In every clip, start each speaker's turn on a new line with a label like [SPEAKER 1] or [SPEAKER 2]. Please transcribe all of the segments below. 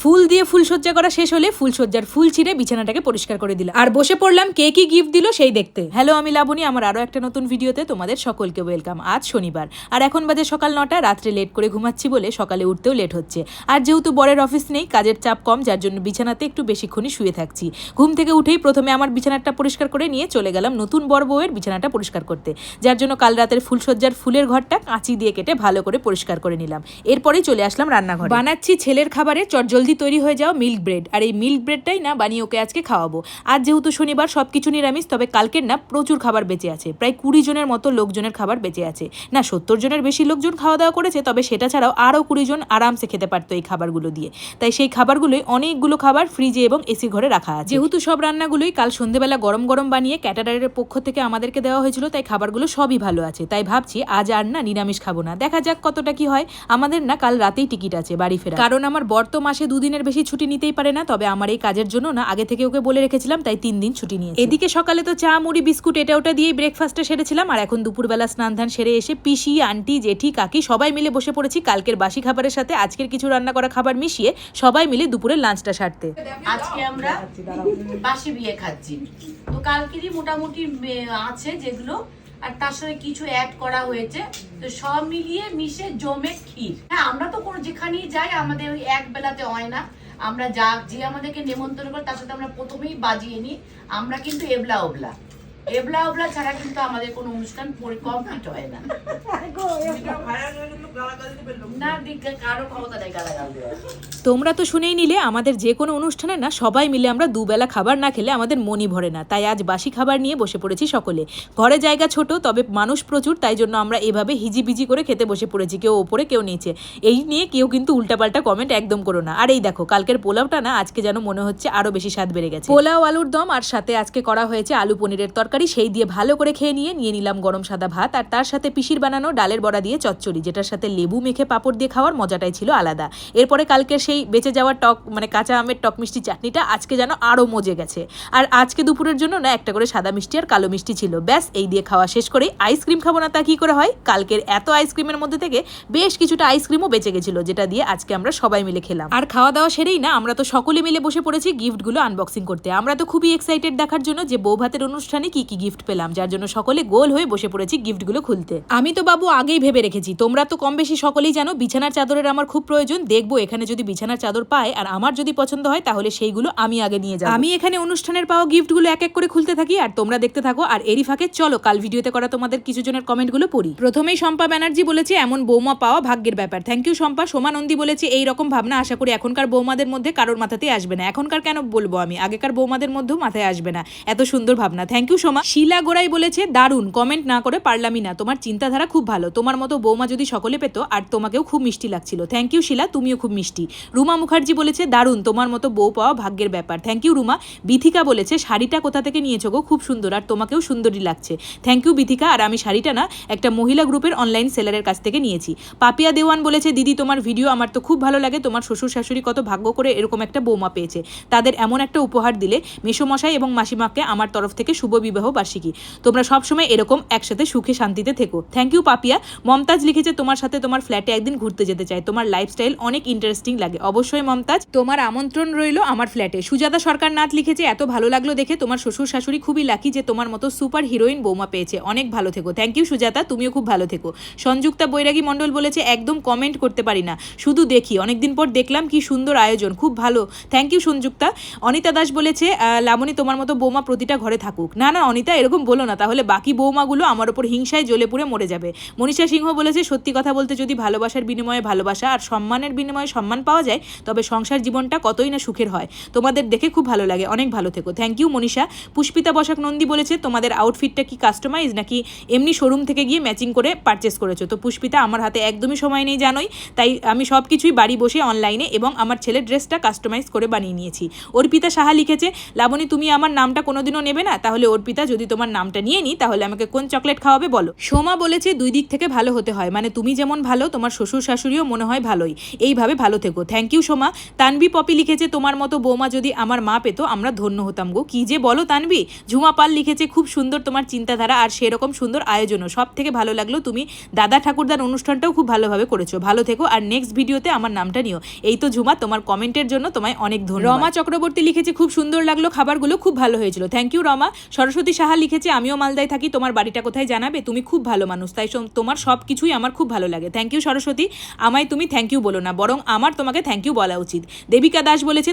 [SPEAKER 1] ফুল দিয়ে ফুলসজ্জা করা শেষ হলে ফুলসজ্জার ফুল ছিঁড়ে বিছানাটাকে পরিষ্কার করে দিলাম আর বসে পড়লাম কে কি গিফট দিল সেই দেখতে। হ্যালো, আমি লাবণী, আমার আরো একটা নতুন ভিডিওতে তোমাদের সকলকে ওয়েলকাম। আজ শনিবার আর এখন বাজে সকাল 9টা। রাত্রে লেট করে ঘুমাচ্ছি বলে সকালে উঠতেও লেট হচ্ছে। আর যেহেতু বরের অফিস নেই, কাজের চাপ কম, যার জন্য বিছানাতে একটু বেশিক্ষণই শুয়ে থাকছি। ঘুম থেকে উঠেই প্রথমে আমার বিছানাটা পরিষ্কার করে নিয়ে চলে গেলাম নতুন বর বউয়ের বিছানাটা পরিষ্কার করতে, যার জন্য কাল রাতের ফুলসজ্জার ফুলের ঘরটা কাঁচি দিয়ে কেটে ভালো করে পরিষ্কার করে নিলাম। এরপরেই চলে আসলাম রান্নাঘরে। বানাচ্ছি ছেলের খাবারে জলদি তৈরি হয়ে যাও মিল্ক ব্রেড। আর এই মিল্ক ব্রেডটাই না বানিয়ে ওকে আজকে খাওয়াবো। আজ যেহেতু শনিবার সবকিছু নিরামিষ, তবে কালকের না প্রচুর খাবার বেঁচে আছে। প্রায় 20 জনের মতো লোকজনের খাবার বেঁচে আছে। না 70 জনের বেশি লোকজন খাওয়া দাওয়া করেছে, তবে সেটা ছাড়াও আরও 20 জন আরামসে খেতে পারতো এই খাবারগুলো দিয়ে। তাই সেই খাবারগুলোই অনেকগুলো খাবার ফ্রিজে এবং এসি ঘরে রাখা আছে। যেহেতু সব রান্নাগুলোই কাল সন্ধ্যেবেলা গরম গরম বানিয়ে ক্যাটারারের পক্ষ থেকে আমাদেরকে দেওয়া হয়েছিল, তাই খাবারগুলো সবই ভালো আছে। তাই ভাবছি আজ আর না নিরামিষ খাবো না, দেখা যাক কতটা কি হয়। আমাদের না কাল রাতেই টিকিট আছে বাড়ি ফেরা, কারণ আমার বর তো মাসে 2 দিনের বেশি ছুটি নিতেই পারে না। তবে আমার এই কাজের জন্য না আগে থেকে ওকে বলে রেখেছিলাম, তাই 3 দিন ছুটি নিয়েছি। এদিকে সকালে তো চা মুড়ি বিস্কুট এটা ওটা দিয়ে ব্রেকফাস্টে সেরেছিলাম, আর এখন দুপুরবেলা স্নান ধান সেরে এসে পিসি আন্টি জেঠি কাকি সবাই মিলে বসে পড়েছি কালকের বাসি খাবারের সাথে আজকের কিছু রান্না করা খাবার মিশিয়ে সবাই মিলে দুপুরের লাঞ্চটা সারতে।
[SPEAKER 2] আজকে আমরা বাসি বিয়ে খাচ্ছি, তো কালকেরই মোটামুটি আছে যেগুলো, আর তার সাথে কিছু অ্যাড করা হয়েছে, তো সব মিলিয়ে মিশে জমে ক্ষীর। হ্যাঁ, আমরা তো কোনো যেখানেই যাই আমাদের ওই এক বেলাতে হয় না। আমরা যে আমাদেরকে নেমন্তন্ন করে তার সাথে আমরা প্রথমেই বাজিয়ে নিই। আমরা কিন্তু এবলা ওবলা ছাড়া কিন্তু আমাদের কোনো অনুষ্ঠান কমপ্লিট হয় না।
[SPEAKER 1] তোমরা তো শুনেই নিলে, আমাদের যে কোনো অনুষ্ঠানে না সবাই মিলে আমরা দুবেলা খাবার না খেলে আমাদের মনই ভরে না। তাই আজ বাসি খাবার নিয়ে বসে পড়েছি সকলে। ঘরে জায়গা ছোট, তবে মানুষ প্রচুর, তাই জন্য আমরা এভাবে হিজিবিজি করে খেতে বসে পড়েছি, কেউ ওপরে কেউ নিচে। এই নিয়ে কেউ কিন্তু উল্টাপাল্টা কমেন্ট একদম করো না। আর এই দেখো কালকের পোলাওটা না আজকে যেন মনে হচ্ছে আরো বেশি স্বাদ বেড়ে গেছে। পোলাও আলুর দম, আর সাথে আজকে করা হয়েছে আলু পনিরের তরকারি। সেই দিয়ে ভালো করে খেয়ে নিয়ে নিলাম গরম সাদা ভাত, আর তার সাথে পিসির বানানো ডালের বড়া দিয়ে চচ্চড়ি, যেটার সাথে লেবু মেখে পাঁপড় দিয়ে খাওয়ার মজাটাই ছিল আলাদা। এরপরে কালকের সেই বেঁচে যাওয়া টক মানে কাঁচা আমের টক মিষ্টি চাটনিটা আজকে যেন আরও মজে গেছে। আর আজকে দুপুরের জন্য না একটা করে সাদা মিষ্টি আর কালো মিষ্টি ছিল। ব্যাস এই দিয়ে খাওয়া শেষ করেই আইসক্রিম খাবো না তা কি করে হয়। কালকের এত আইসক্রিমের মধ্যে থেকে বেশ কিছুটা আইসক্রিমও বেঁচে গেছিল, যেটা দিয়ে আজকে আমরা সবাই মিলে খেলাম। আর খাওয়া দাওয়া সেরেই না আমরা তো সকলে মিলে বসে পড়েছি গিফটগুলো আনবক্সিং করতে। আমরা তো খুবই এক্সাইটেড দেখার জন্য যে বউ ভাতের অনুষ্ঠানে কি কি গিফট পেলাম, যার জন্য সকলে গোল হয়ে বসে পড়েছি গিফটগুলো খুলতে। আমি তো বাবু আগেই ভেবে রেখেছি, তোমরা তো কম বেশি সকলেই জানো বিছানার চাদরের আমার খুব প্রয়োজন। দেখবো এখানে যদি বিছানার চাদর পায় আর আমার যদি পছন্দ হয়, তাহলে সেইগুলো আমি আগে নিয়ে যাবো। আমি এখানে অনুষ্ঠানের পাওয়া গিফটগুলো এক এক করে খুলতে থাকি আর তোমরা দেখতে থাকো। আর এরই ফাঁকে চলো কাল ভিডিওতে করা তোমাদের কিছু জনের কমেন্টগুলো পড়ি। প্রথমেই শম্পা ব্যানার্জি বলেছে, এমন বৌমা পাওয়া ভাগ্যের ব্যাপার। Thank you Shampa. সোমানন্দী বলেছে, এই রকম ভাবনা আশা করি এখনকার বৌমাদের মধ্যে কারোর মাথাতেই আসবে না। এখনকার কেন বলবো, আমি আগেকার বৌমাদের মধ্যেও মাথায় আসবে না এত সুন্দর ভাবনা। Thank you Soma. শিলা গোড়াই বলেছে, দারুণ, কমেন্ট না করে পারলামই না, তোমার চিন্তাধারা খুব ভালো। তোমার মতো বৌমা যদি সকলে পেতো, আর তোমাকেও খুব মিষ্টি লাগছিল। থ্যাংক ইউ শিলা, তুমিও খুব মিষ্টি। রুমা মুখার্জি বলেছে, দারুণ, তোমার মতো বউ পাওয়া ভাগ্যের ব্যাপার। Thank you Ruma. বিথিকা বলেছে, শাড়িটা কোথা থেকে নিয়েছো গো, খুব সুন্দর, আর তোমাকেও সুন্দরী লাগছে। Thank you Bithika. আর আমি শাড়িটা না একটা মহিলা গ্রুপের অনলাইন সেলারের কাছ থেকে নিয়েছি। পাপিয়া দেওয়ান বলেছে, দিদি তোমার ভিডিও আমার তো খুব ভালো লাগে। তোমার শ্বশুর শাশুড়ি কত ভাগ্য করে এরকম একটা বৌমা পেয়েছে, তাদের এমন একটা উপহার দিলে। মেসোমশাই এবং মাসিমাকে আমার তরফ থেকে শুভ বিবাহ বার্ষিকী। তোমরা সবসময় এরকম একসাথে সুখে শান্তিতে থেকো। Thank you Papiya. মমতাজ লিখেছে, তোমার সাথে তোমার ফ্ল্যাটে একদিন ঘুরতে যেতে চাই, তোমার লাইফস্টাইল অনেক ইন্টারেস্টিং লাগে। অবশ্যই মমতাজ, তোমার আমন্ত্রণ রইল আমার ফ্ল্যাটে। সুজাতা সরকার নাথ লিখেছে, এত ভালো লাগলো দেখে, তোমার শ্বশুর শাশুড়ি খুবই লাকি যে তোমার মতো সুপার হিরোইন বৌমা পেয়েছে, অনেক ভালো থেকো। থ্যাংক ইউ সুজাতা, তুমিও খুব ভালো থেকো। সংযুক্তা বৈরাগী মণ্ডল বলেছে, একদম কমেন্ট করতে পারি না, শুধু দেখি, অনেকদিন পর দেখলাম, কি সুন্দর আয়োজন, খুব ভালো। Thank you Sanjukta. অনিতা দাস বলেছে, লাবণী তোমার মতো বৌমা প্রতিটা ঘরে থাকুক। না না অনিতা, এরকম বলো না, তাহলে বাকি বৌমাগুলো আমার ওপর হিংসায় জ্বলে পুড়ে মরে যাবে। মনীষা সিংহ বলেছে, সত্যি কথা বলতে যদি ভালোবাসার বিনিময়ে ভালোবাসা আর সম্মানের বিনিময়ে সম্মান পাওয়া যায়, তবে সংসার জীবনটা কতই না সুখের হয়। তোমাদের দেখে খুব ভালো লাগে, অনেক ভালো থেকো। Thank you Manisha. পুষ্পিতা বসাক নন্দী বলেছে, তোমাদের আউটফিটটা কি কাস্টমাইজ নাকি এমনি শোরুম থেকে গিয়ে ম্যাচিং করে পারচেস করেছো? তো পুষ্পিতা, আমার হাতে একদমই সময় নেই জানোই, তাই আমি সব কিছুই বাড়ি বসে অনলাইনে এবং আমার ছেলের ড্রেসটা কাস্টমাইজ করে বানিয়ে নিয়েছি। অর্পিতা সাহা লিখেছে, লাবণী তুমি আমার নামটা কোনোদিনও নেবে না? তাহলে অর্পিতা যদি তোমার নামটা নিয়ে নিই তাহলে আমাকে কোন চকলেট খাওয়াবে বলো। সোমা বলেছে 2 দিক থেকে ভালো হতে হয়, মানে তুমি যেমন ভালো তোমার শ্বশুর শাশুড়িও মনে হয় ভালোই, এইভাবে ভালো থেকো। Thank you Soma. তানবি পপি লিখেছে তোমার মতো বৌমা যদি আমার মা পেতো আমরা ধন্য হতাম গো। কি যে বলো তানবি। ঝুমা পাল লিখেছে খুব সুন্দর তোমার চিন্তাধারা আর সেরকম সুন্দর আয়োজনও, সব থেকে ভালো লাগলো তুমি দাদা ঠাকুরদার অনুষ্ঠানটাও খুব ভালোভাবে করেছো, ভালো থেকো আর নেক্সট ভিডিওতে আমার নামটা নিও। এই তো ঝুমা, তোমার কমেন্টের জন্য তোমায় অনেক ধন্যবাদ। রমা চক্রবর্তী লিখেছে খুব সুন্দর লাগলো, খাবারগুলো খুব ভালো হয়েছিল। Thank you Rama. সরস্বতী সাহা লিখেছে আমিও মালদায় থাকি, তোমার বাড়িটা কোথায় জানাবে, তুমি খুব ভালো মানুষ, তাই তোমার সব কিছুই আমার খুব ভালো লাগে। Thank you Saraswati. আমায় তুমি থ্যাংক ইউ বলো না, বরং আমার তোমাকে থ্যাংক ইউ বলা উচিত। দেবিকা দাস বলেছে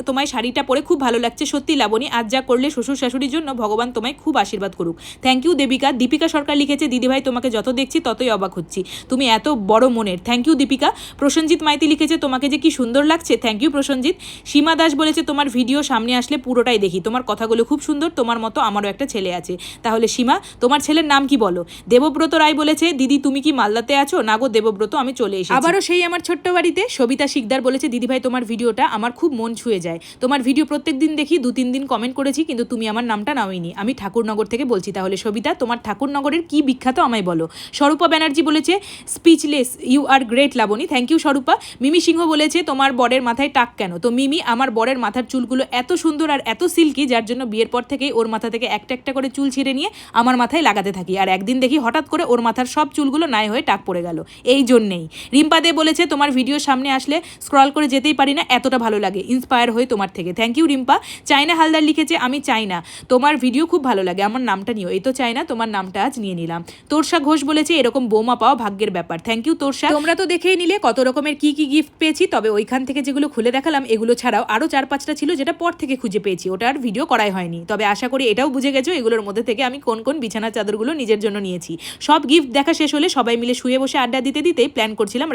[SPEAKER 1] তোমায় শাড়িটা পরে খুব ভালো লাগছে, সত্যি লাবণী, আজ যা করলে শ্বশুর শাশুড়ির জন্য ভগবান তোমায় খুব আশীর্বাদ করুক। Thank you Debika. দীপিকা সরকার লিখেছে দিদিভাই তোমাকে যত দেখছি ততই অবাক হচ্ছি, তুমি এত বড় মনের। Thank you Dipika. প্রসেনজিৎ মাইতি লিখেছে তোমাকে যে কি সুন্দর লাগছে। Thank you Prasenjit. সীমা দাস বলেছে তোমার ভিডিও সামনে আসলে পুরোটাই দেখি, তোমার কথাগুলো খুব সুন্দর, তোমার মতো আমারও একটা ছেলে আছে। তাহলে সীমা তোমার ছেলের নাম কি বলো। দেবব্রত রায় বলেছে দিদি তুমি কি মালদাতে আছো। না গো দেবব্রত, আমি চলে এসেছি আবারও সেই আমার ছোট্ট বাড়িতে। সবিতা শিকদার বলেছে দিদিভাই তোমার ভিডিওটা আমার খুব মন ছুঁয়ে যায়, তোমার ভিডিও প্রত্যেক দিন দেখি, 2-3 দিন কমেন্ট করেছি কিন্তু তুমি আমার নামটা নাওইনি, আমি ঠাকুরনগর থেকে বলছি। তাহলে সবিতা তোমার ঠাকুরনগরের কি বিখ্যাত আমায় বলো। স্বরূপা ব্যানার্জি বলেছে speechless, you are great Labani. Thank you Swarupa. Mimi Sinha বলেছে তোমার বরের মাথায় টাক কেন। তো মিমি, আমার বরের মাথার চুলগুলো এত সুন্দর আর এত সিল্কি যার জন্য বিয়ের পর থেকেই ওর মাথা থেকে একটা একটা করে চুল ছিঁড়ে নিয়ে আমার মাথায় লাগাতে থাকি, আর একদিন দেখি হঠাৎ করে ওর মাথার সব চুলগুলো নাই হয়ে টাক পড়ে গেল, এই জন্যেই। রিম্পা দে বলেছে তোমার ভিডিও সামনে আসলে স্ক্রল করে যেতেই পারি না, এতটা ভালো লাগে, ইন্সপায়ার হয়ে তোমার থেকে। Thank you Rimpa. চাইনা হালদার লিখেছে আমি চাইনা, তোমার ভিডিও খুব ভালো লাগে, আমার নামটা নিও। এই তো চাইনা, তোমার নামটা আজ নিয়ে নিলাম। তোরসা ঘোষ বলেছে এরকম বৌমা পাওয়া ভাগ্যের ব্যাপার। Thank you Torsa. তোমরা তো দেখেই নিলে কত রকমের কি কি গিফট পেয়েছি, তবে ওইখান থেকে যেগুলো খুলে দেখালাম এগুলো ছাড়াও আরও 4-5টা ছিল যেটা পর থেকে খুঁজে পেয়েছি, ওটা আর ভিডিও করাই হয়নি। তবে আশা করি এটাও বুঝে গেছো এগুলোর মধ্যে থেকে আমি কোন কোন বিছানার চাদরগুলো নিজের জন্য নিয়েছি। সব গিফট দেখা শেষ হলে সবাই মিলে শুয়ে বসে আড্ডা দিতে দিতেই প্ল্যান করছিলাম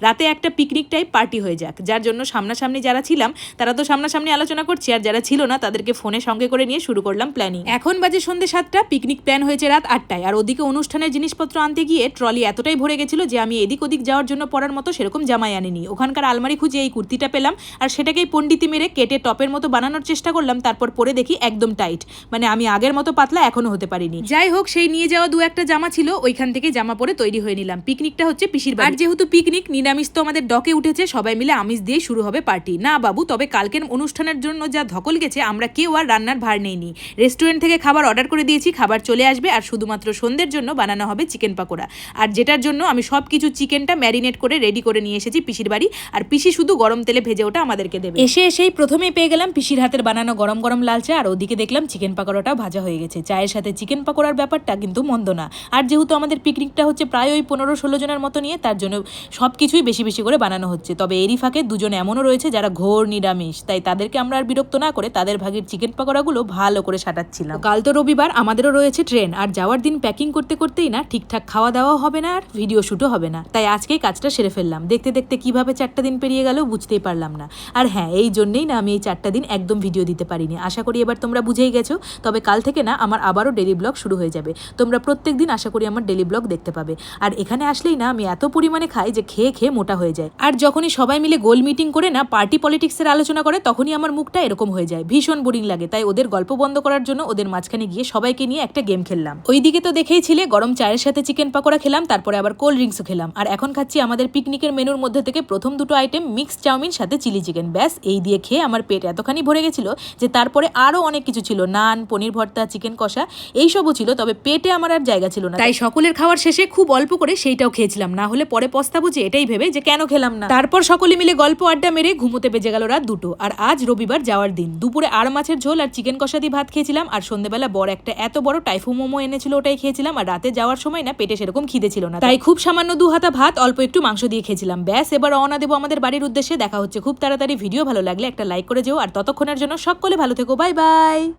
[SPEAKER 1] রাতে একটা পিকনিক টাইপ পার্টি হয়ে যাক, যার জন্য সামনাসামনি যারা ছিলাম তারা তো সামনাসামনি আলোচনা করছি, আর যারা ছিল না তাদেরকে ফোনে সঙ্গে করে নিয়ে শুরু করলাম প্ল্যানিং। এখন বাজে সন্ধ্যে 7টা, পিকনিক প্ল্যান হয়েছে রাত 8টায়, আর ওদিকে অনুষ্ঠানের জিনিসপত্র আনতে গিয়ে ট্রলি এতটাই ভরে গেছিল যে আমি এদিক ওদিক যাওয়ার জন্য পরার মতো সেরকম জামাই আনিনি। ওখানকার আলমারি খুঁজে এই কুর্তিটা পেলাম, আর সেটাকেই পণ্ডিতি মেরে কেটে টপের মতো বানানোর চেষ্টা করলাম, তারপর পরে দেখি একদম টাইট, মানে আমি আগের মতো পাতলা এখনো হতে পারিনি। যাই হোক, সেই নিয়ে যাওয়া 2-1টা জামা ছিল, ওইখান থেকে জামা পরে তৈরি হয়ে নিলাম। পিকনিকটা হচ্ছে পিসির বাড়ি, আর যেহেতু পিকনিক নিরামিষ তো আমাদের ডকে উঠেছে, সবাই মিলে আমিষ দিয়ে শুরু হবে পার্টি। না বাবু, তবে কালকের অনুষ্ঠানের জন্য যা ধকল গেছে আমরা কেউ আর রান্নার ভার নেইনি, রেস্টুরেন্ট থেকে খাবার অর্ডার করে দিয়েছি, খাবার চলে আসবে, আর শুধুমাত্র সন্ধ্যের জন্য বানানো হবে চিকেন পাকোড়া, আর যেটার জন্য আমি সব কিছু চিকেনটা ম্যারিনেট করে রেডি করে নিয়ে এসেছি পিসির বাড়ি, আর পিসি শুধু গরম তেলে ভেজে ওটা আমাদেরকে দেবে। এসেই প্রথমেই পেয়ে গেলাম পিসির হাতের বানানো গরম গরম লাল চা, আর ওদিকে দেখলাম চিকেন পাকোড়াটাও ভাজা হয়ে গেছে। চায়ের সাথে চিকেন পাকোড়ার ব্যাপারটা কিন্তু মন্দ না, আর যেহেতু আমাদের পিকনিকটা হচ্ছে প্রায় ওই 15-16 জনের মতো নিয়ে, তার জন্য সব কিছুই বেশি বেশি করে বানানো হচ্ছে। তবে এরই ফাঁকে দুজন এমনও রয়েছে যারা ঘোর নিরামিষ, তাই তাদেরকে আমরা আর বিরক্ত না করে তাদের ভাগের চিকেন পাকোড়াগুলো ভালো করে সাটাচ্ছিলাম। কাল তো রবিবার, আমাদেরও রয়েছে ট্রেন, আর যাওয়ার দিন প্যাকিং করতে করতেই না ঠিকঠাক খাওয়া দাওয়া হবে না আর ভিডিও শুটও হবে না, তাই আজকেই কাজটা সেরে ফেললাম। দেখতে দেখতে কিভাবে 4টা দিন পেরিয়ে গেল বুঝতেই পারলাম না। আর হ্যাঁ, এই জন্যেই না আমি এই 4টা দিন একদম ভিডিও দিতে পারিনি। আশা করি এবার তোমরা বুঝেই গেছো। তবে কাল থেকে না আমার আবারও ডেলি ব্লগ শুরু হয়ে যাবে, তোমরা প্রত্যেক দিন আশা করি আমার ডেলি ব্লগ দেখতে পাবে। আর এখানে আসলেই না আমি এত পরিমাণে খাই যে খেয়ে খেয়ে মোটা হয়ে যায়, আর যখনই সবাই মিলে গোল মিটিং করে না পার্টি পলিটিক্সের আলোচনা করে তখনই আমার মুখটা এরকম হয়ে যায়, ভীষণ বোরিং লাগে। তাই ওদের গল্প বন্ধ করার জন্য ওদের মাঝখানে গিয়ে সবাইকে নিয়ে একটা গেম খেললাম। ওইদিকে তো দেখেই ছিলে, গরম চায়ের সাথে চিকেন পাকোড়া খেলাম, তারপরে আবার কোল্ড ড্রিঙ্কসও খেলাম, আর এখন খাচ্ছি আমাদের পিকনিকের মেনুর মধ্যে থেকে প্রথম 2টো আইটেম, মিক্স চাউমিন সাথে চিলি চিকেন। ব্যাস এই দিয়ে খেয়ে আমার পেট এতখানি ভরে গেছিল যে তারপরে আরও অনেক কিছু ছিল, নান, পনির ভর্তা, চিকেন কষা, এইসবও ছিল, তবে পেটে আমার আর জায়গা ছিল না। তাই সকলের খাওয়ার শেষে খুব অল্প করে সেইটাও খেয়েছিলাম, না হলে পরে পস্তাবো যে এটাই ভেবে যে কেন খেলাম না। তারপর সকলে মিলে গল্প আড্ডা মেরে ঘুমোতে বেজে গেল রাত 2টো। আর আজ রবিবার যাওয়ার দিন, দুপুরে আর মাছের ঝোল আর চিকেন কষা দিয়ে ভাত খেয়েছিলাম, আর সন্ধ্যেবেলা বড় একটা এত বড় টাইফু মোমো এনেছিল, ওটাই খেয়েছিলাম। আর রাতে যাওয়ার সময় না পেটে সেরকম খিদে ছিল না, তাই খুব সামান্য 2 হাতা ভাত, অল্প একটু মাংস দিয়ে খেয়েছিলাম। ব্যাস এবার রওনা দেবো আমাদের বাড়ির উদ্দেশ্যে। দেখা হচ্ছে খুব তাড়াতাড়ি। ভিডিও ভালো লাগলে একটা লাইক করে যেও, আর ততক্ষণের জন্য সকলে ভালো থেকো। Bye bye.